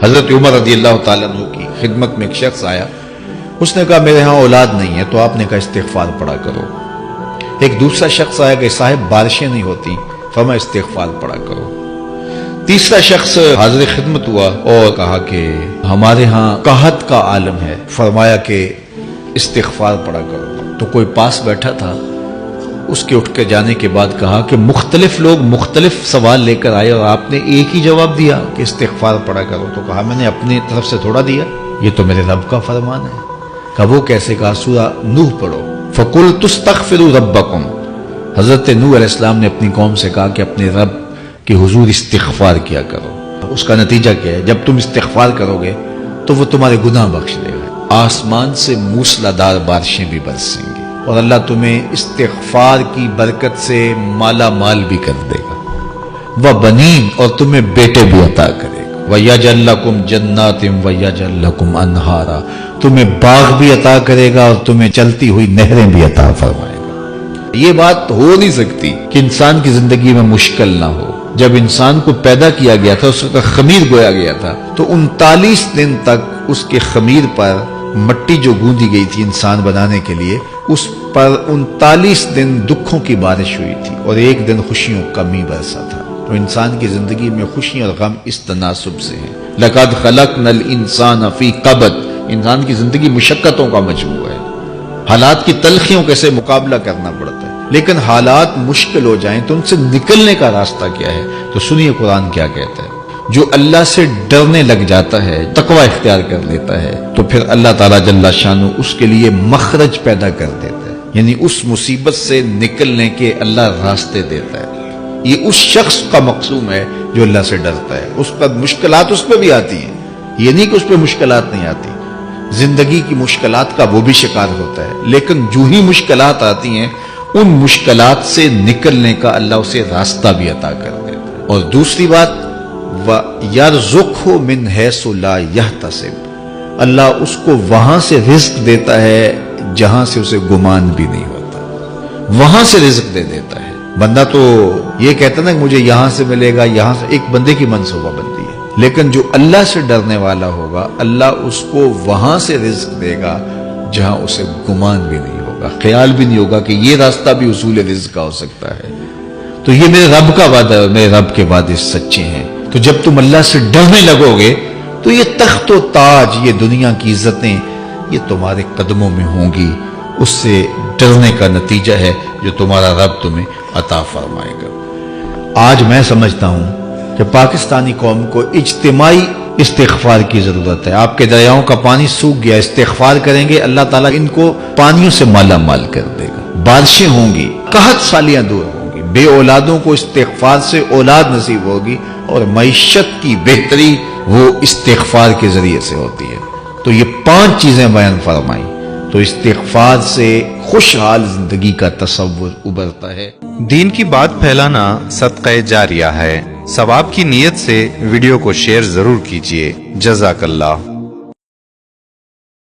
حضرت عمر رضی اللہ تعالیٰ عنہ کی خدمت میں ایک شخص آیا، اس نے کہا میرے ہاں اولاد نہیں ہے، تو آپ نے کہا استغفار پڑھا کرو۔ ایک دوسرا شخص آیا کہ صاحب بارشیں نہیں ہوتی، فرمایا استغفار پڑھا کرو۔ تیسرا شخص حاضر خدمت ہوا اور کہا کہ ہمارے ہاں قحط کا عالم ہے، فرمایا کہ استغفار پڑھا کرو۔ تو کوئی پاس بیٹھا تھا، اس کے اٹھ کے جانے کے بعد کہا کہ مختلف لوگ مختلف سوال لے کر آئے اور آپ نے ایک ہی جواب دیا کہ استغفار پڑھا کرو۔ تو کہا میں نے اپنی طرف سے تھوڑا دیا، یہ تو میرے رب کا فرمان ہے۔ کہا وہ کیسے؟ کہا سورہ نوح پڑھو، فَقُلْتُ اسْتَغْفِرُوا رَبَّكُمْ۔ حضرت نوح علیہ السلام نے اپنی قوم سے کہا کہ اپنے رب کے حضور استغفار کیا کرو۔ اس کا نتیجہ کیا ہے؟ جب تم استغفار کرو گے تو وہ تمہارے گناہ بخش دے گا، آسمان سے موسلادھار بارشیں بھی برسیں گی، اور اللہ تمہیں استغفار کی برکت سے مالا مال بھی کر دے گا، وَبَنِينَ، اور تمہیں بیٹے بھی عطا کرے گا، وَيَجْعَلْ لَكُمْ جَنَّاتٍ وَيَجْعَلْ لَكُمْ أَنْهَارًا، تمہیں باغ بھی عطا کرے گا اور تمہیں چلتی ہوئی نہریں بھی عطا فرمائے گا۔ یہ بات ہو نہیں سکتی کہ انسان کی زندگی میں مشکل نہ ہو۔ جب انسان کو پیدا کیا گیا تھا، اس کا خمیر گویا گیا تھا، تو 39 دن تک اس کے خمیر پر مٹی جو گوندی گئی تھی انسان بنانے کے لیے، اس پر 39 دن دکھوں کی بارش ہوئی تھی اور ایک دن خوشیوں کا می برسا تھا۔ تو انسان کی زندگی میں خوشی اور غم اس تناسب سے ہیں۔ لَقَدْ خَلَقْنَا الْإِنسَانَ فِي قَبْضٍ، انسان کی زندگی مشقتوں کا مجموعہ ہے، حالات کی تلخیوں کے سے مقابلہ کرنا پڑتا ہے، لیکن حالات مشکل ہو جائیں تو ان سے نکلنے کا راستہ کیا ہے؟ تو سنیے قرآن کیا کہتا ہے۔ جو اللہ سے ڈرنے لگ جاتا ہے، تقوی اختیار کر لیتا ہے، تو پھر اللہ تعالیٰ جل شانہ اس کے لیے مخرج پیدا کر دیتا ہے، یعنی اس مصیبت سے نکلنے کے اللہ راستے دیتا ہے۔ یہ اس شخص کا مقصوم ہے جو اللہ سے ڈرتا ہے۔ اس پر مشکلات اس پہ بھی آتی ہیں، یہ نہیں کہ اس پہ مشکلات نہیں آتی، زندگی کی مشکلات کا وہ بھی شکار ہوتا ہے، لیکن جو ہی مشکلات آتی ہیں ان مشکلات سے نکلنے کا اللہ اسے راستہ بھی عطا کر دیتا ہے۔ اور دوسری بات، وَيَرْزُقْهُ مِنْ حَيْثُ لَا يَحْتَسِبُ، اللہ اس کو وہاں سے رزق دیتا ہے جہاں سے اسے گمان بھی نہیں ہوتا، وہاں سے رزق دے دیتا ہے۔ بندہ تو یہ کہتا نا کہ مجھے یہاں سے ملے گا، یہاں سے، ایک بندے کی منصوبہ بندی ہے، لیکن جو اللہ سے ڈرنے والا ہوگا اللہ اس کو وہاں سے رزق دے گا جہاں اسے گمان بھی نہیں ہوگا، خیال بھی نہیں ہوگا کہ یہ راستہ بھی حصول رزق کا ہو سکتا ہے۔ تو یہ میرے رب کا وعدہ ہے اور میرے رب کے وعدے سچے ہیں۔ تو جب تم اللہ سے ڈرنے لگو گے تو یہ تخت و تاج، یہ دنیا کی عزتیں، یہ تمہارے قدموں میں ہوں گی۔ اس سے ڈرنے کا نتیجہ ہے جو تمہارا رب تمہیں عطا فرمائے گا۔ آج میں سمجھتا ہوں کہ پاکستانی قوم کو اجتماعی استغفار کی ضرورت ہے۔ آپ کے دریاؤں کا پانی سوکھ گیا، استغفار کریں گے اللہ تعالیٰ ان کو پانیوں سے مالا مال کر دے گا، بارشیں ہوں گی، قحط سالیاں دور ہوں گی، بے اولادوں کو استغفار سے اولاد نصیب ہوگی، اور معیشت کی بہتری وہ استغفار کے ذریعے سے ہوتی ہے۔ تو یہ 5 چیزیں بیان فرمائی، تو استغفار سے خوشحال زندگی کا تصور ابھرتا ہے۔ دین کی بات پھیلانا صدقہ جاریہ ہے، ثواب کی نیت سے ویڈیو کو شیئر ضرور کیجیے۔ جزاک اللہ۔